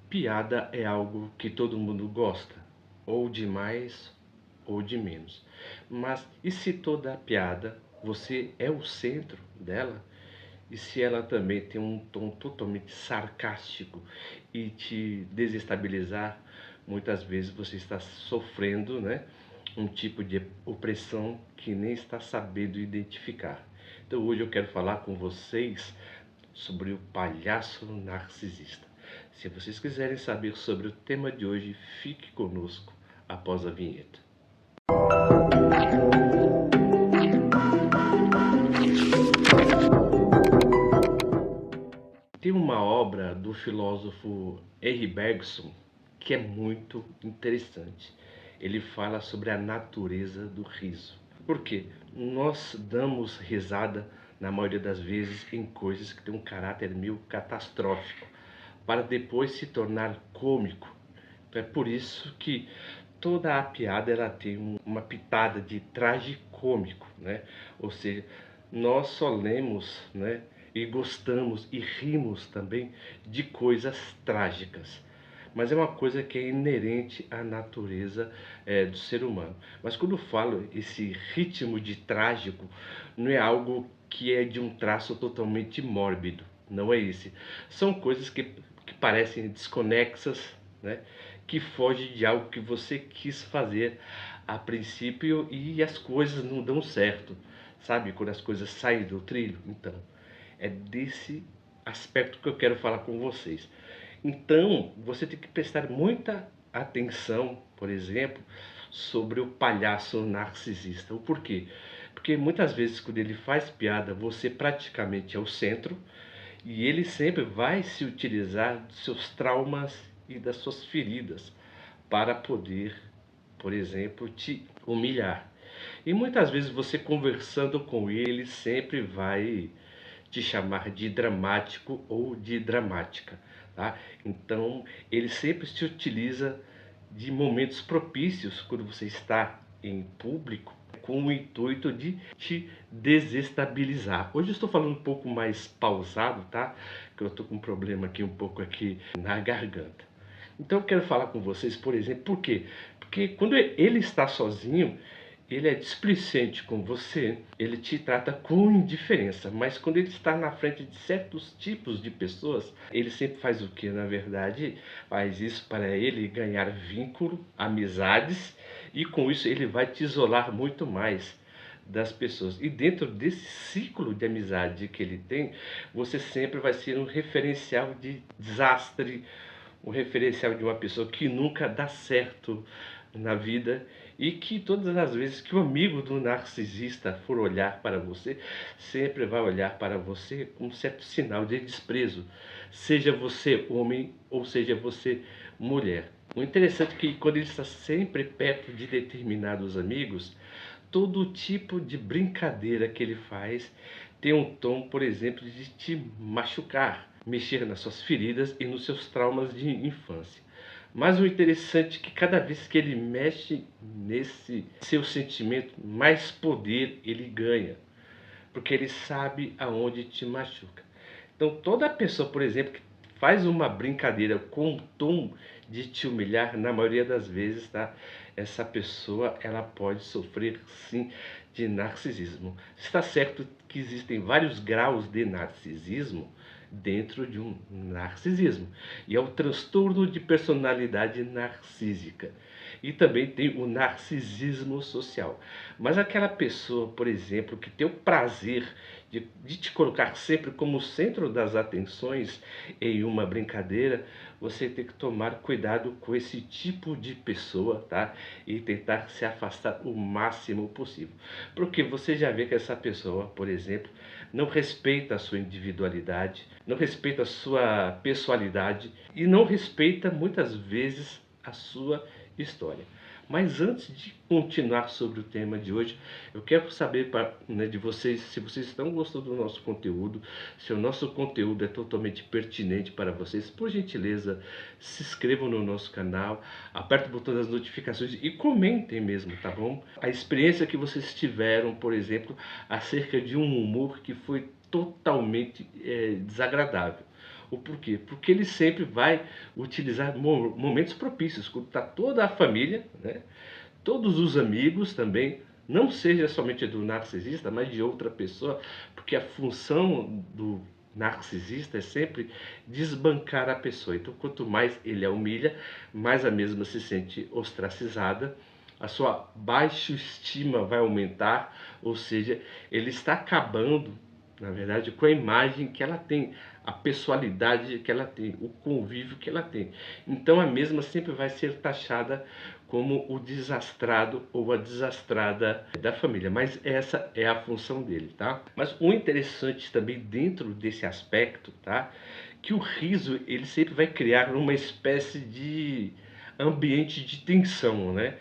Piada é algo que todo mundo gosta, ou de mais ou de menos. Mas e se toda piada você é o centro dela? E se ela também tem um tom totalmente sarcástico e te desestabilizar, muitas vezes você está sofrendo, né, um tipo de opressão que nem está sabendo identificar. Então hoje eu quero falar com vocês sobre o palhaço narcisista. Se vocês quiserem saber sobre o tema de hoje, fique conosco após a vinheta. Tem uma obra do filósofo R. Bergson que é muito interessante. Ele fala sobre a natureza do riso. Por quê? Nós damos risada, na maioria das vezes, em coisas que têm um caráter meio catastrófico, para depois se tornar cômico. Então é por isso que toda a piada ela tem uma pitada de tragicômico, né? Ou seja, nós só lemos, né, e gostamos e rimos também de coisas trágicas. Mas é uma coisa que é inerente à natureza do ser humano. Mas quando eu falo esse ritmo de trágico, não é algo que é de um traço totalmente mórbido. Não é esse. São coisas que parecem desconexas, né? Que foge de algo que você quis fazer a princípio e as coisas não dão certo. Sabe? Quando as coisas saem do trilho. Então, é desse aspecto que eu quero falar com vocês. Então, você tem que prestar muita atenção, por exemplo, sobre o palhaço narcisista. O porquê? Porque muitas vezes, quando ele faz piada, você praticamente é o centro e ele sempre vai se utilizar dos seus traumas e das suas feridas para poder, por exemplo, te humilhar. E muitas vezes você conversando com ele sempre vai te chamar de dramático ou de dramática, tá? Então, ele sempre se utiliza de momentos propícios quando você está em público com o intuito de te desestabilizar. Hoje eu estou falando um pouco mais pausado, tá? Que eu estou com um problema aqui um pouco aqui na garganta. Então eu quero falar com vocês, por exemplo, por quê? Porque quando ele está sozinho, ele é displicente com você, ele te trata com indiferença, mas quando ele está na frente de certos tipos de pessoas, ele sempre faz o que? Na verdade, faz isso para ele ganhar vínculo, amizades, e com isso ele vai te isolar muito mais das pessoas. E dentro desse ciclo de amizade que ele tem, você sempre vai ser um referencial de desastre, um referencial de uma pessoa que nunca dá certo na vida e que todas as vezes que o amigo do narcisista for olhar para você, sempre vai olhar para você com um certo sinal de desprezo, seja você homem ou seja você mulher. O interessante é que quando ele está sempre perto de determinados amigos, todo tipo de brincadeira que ele faz tem um tom, por exemplo, de te machucar, mexer nas suas feridas e nos seus traumas de infância. Mas o interessante é que cada vez que ele mexe nesse seu sentimento, mais poder ele ganha, porque ele sabe aonde te machuca. Então toda pessoa, por exemplo, que faz uma brincadeira com um tom de te humilhar, na maioria das vezes, tá? Essa pessoa ela pode sofrer sim de narcisismo. Está certo que existem vários graus de narcisismo dentro de um narcisismo. E é o transtorno de personalidade narcísica. E também tem o narcisismo social. Mas aquela pessoa, por exemplo, que tem o prazer de te colocar sempre como centro das atenções em uma brincadeira, você tem que tomar cuidado com esse tipo de pessoa, tá? E tentar se afastar o máximo possível. Porque você já vê que essa pessoa, por exemplo, não respeita a sua individualidade, não respeita a sua pessoalidade e não respeita muitas vezes a sua história. Mas antes de continuar sobre o tema de hoje, eu quero saber de vocês se vocês estão gostando do nosso conteúdo, se o nosso conteúdo é totalmente pertinente para vocês. Por gentileza, se inscrevam no nosso canal, apertem o botão das notificações e comentem mesmo, tá bom? A experiência que vocês tiveram, por exemplo, acerca de um humor que foi totalmente desagradável. O porquê? Porque ele sempre vai utilizar momentos propícios, quando está toda a família, né? Todos os amigos também, não seja somente do narcisista, mas de outra pessoa, porque a função do narcisista é sempre desbancar a pessoa. Então, quanto mais ele a humilha, mais a mesma se sente ostracizada, a sua baixa estima vai aumentar, ou seja, ele está acabando, na verdade, com a imagem que ela tem, a pessoalidade que ela tem, o convívio que ela tem. Então a mesma sempre vai ser taxada como o desastrado ou a desastrada da família, mas essa é a função dele, tá? Mas o interessante também dentro desse aspecto, tá? Que o riso, ele sempre vai criar uma espécie de ambiente de tensão, né?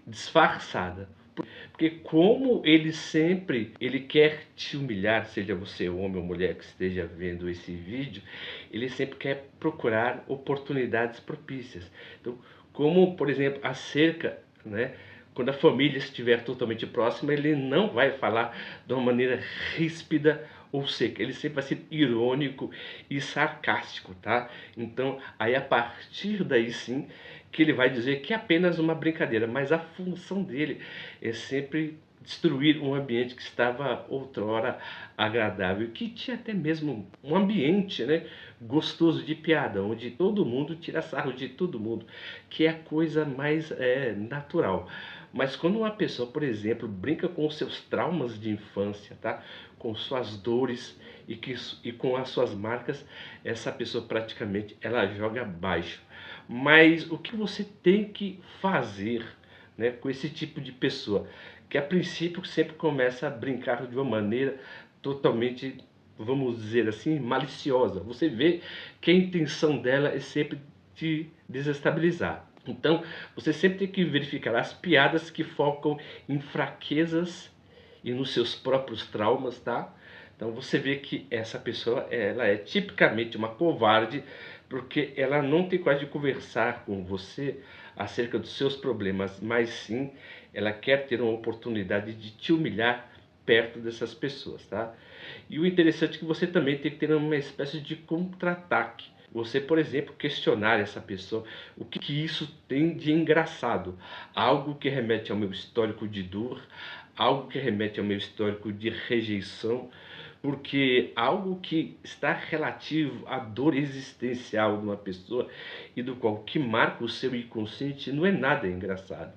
Disfarçada. Porque como ele quer te humilhar, seja você homem ou mulher que esteja vendo esse vídeo, ele sempre quer procurar oportunidades propícias. Então, como por exemplo, a cerca, né? Quando a família estiver totalmente próxima, ele não vai falar de uma maneira ríspida ou seca. Ele sempre vai ser irônico e sarcástico, tá? Então, aí a partir daí sim, que ele vai dizer que é apenas uma brincadeira, mas a função dele é sempre destruir um ambiente que estava outrora agradável, que tinha até mesmo um ambiente, né, gostoso de piada, onde todo mundo tira sarro de todo mundo, que é a coisa mais natural. Mas quando uma pessoa, por exemplo, brinca com os seus traumas de infância, tá? Com suas dores e com as suas marcas, essa pessoa praticamente ela joga baixo. Mas o que você tem que fazer, né, com esse tipo de pessoa, que a princípio sempre começa a brincar de uma maneira totalmente, vamos dizer assim, maliciosa. Você vê que a intenção dela é sempre te desestabilizar. Então, você sempre tem que verificar as piadas que focam em fraquezas e nos seus próprios traumas, tá? Então você vê que essa pessoa, ela é tipicamente uma covarde, porque ela não tem coragem de conversar com você acerca dos seus problemas, mas sim, ela quer ter uma oportunidade de te humilhar perto dessas pessoas, tá? E o interessante é que você também tem que ter uma espécie de contra-ataque. Você, por exemplo, questionar essa pessoa, o que isso tem de engraçado, algo que remete ao meu histórico de dor, algo que remete ao meu histórico de rejeição, porque algo que está relativo à dor existencial de uma pessoa e do qual que marca o seu inconsciente não é nada engraçado.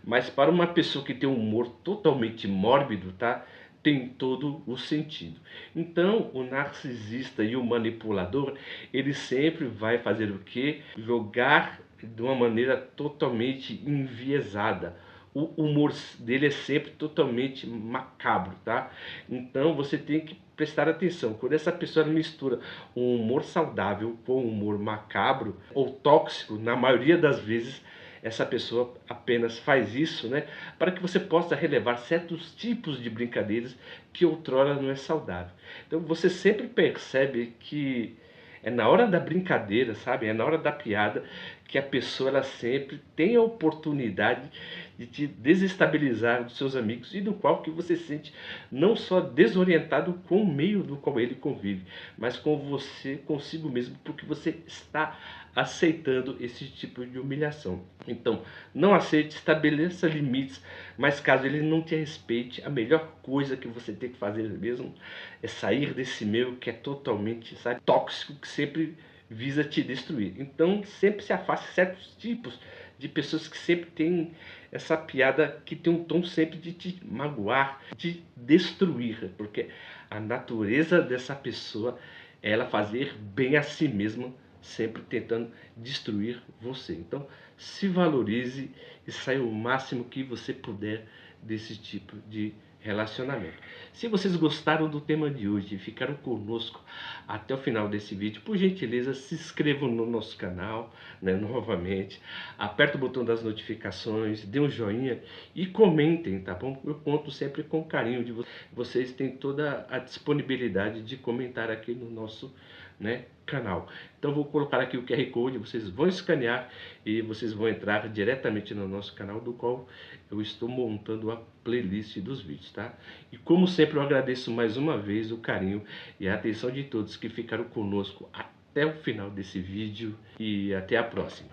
Mas para uma pessoa que tem um humor totalmente mórbido, tá? Tem todo o sentido. Então, o narcisista e o manipulador, ele sempre vai fazer o quê? Jogar de uma maneira totalmente enviesada. O humor dele é sempre totalmente macabro, tá? Então você tem que prestar atenção. Quando essa pessoa mistura um humor saudável com um humor macabro ou tóxico, na maioria das vezes essa pessoa apenas faz isso, né, para que você possa relevar certos tipos de brincadeiras que outrora não é saudável. Então você sempre percebe que é na hora da brincadeira, sabe? É na hora da piada que a pessoa ela sempre tem a oportunidade de te desestabilizar dos seus amigos e do qual que você se sente não só desorientado com o meio do qual ele convive, mas com você consigo mesmo, porque você está aceitando esse tipo de humilhação. Então, não aceite, estabeleça limites, mas caso ele não te respeite, a melhor coisa que você tem que fazer mesmo é sair desse meio que é totalmente, sabe, tóxico, que sempre visa te destruir. Então, sempre se afaste de certos tipos de pessoas que sempre têm essa piada que tem um tom sempre de te magoar, de destruir, porque a natureza dessa pessoa é ela fazer bem a si mesma, sempre tentando destruir você. Então, se valorize e saia o máximo que você puder desse tipo de relacionamento. Se vocês gostaram do tema de hoje e ficaram conosco até o final desse vídeo, por gentileza, se inscrevam no nosso canal, né, novamente, aperta o botão das notificações, dê um joinha e comentem, tá bom? Eu conto sempre com carinho de vocês. Vocês têm toda a disponibilidade de comentar aqui no nosso, né, canal. Então vou colocar aqui o QR Code, vocês vão escanear e vocês vão entrar diretamente no nosso canal, do qual eu estou montando a playlist dos vídeos, tá? E como sempre eu agradeço mais uma vez o carinho e a atenção de todos que ficaram conosco até o final desse vídeo e até a próxima.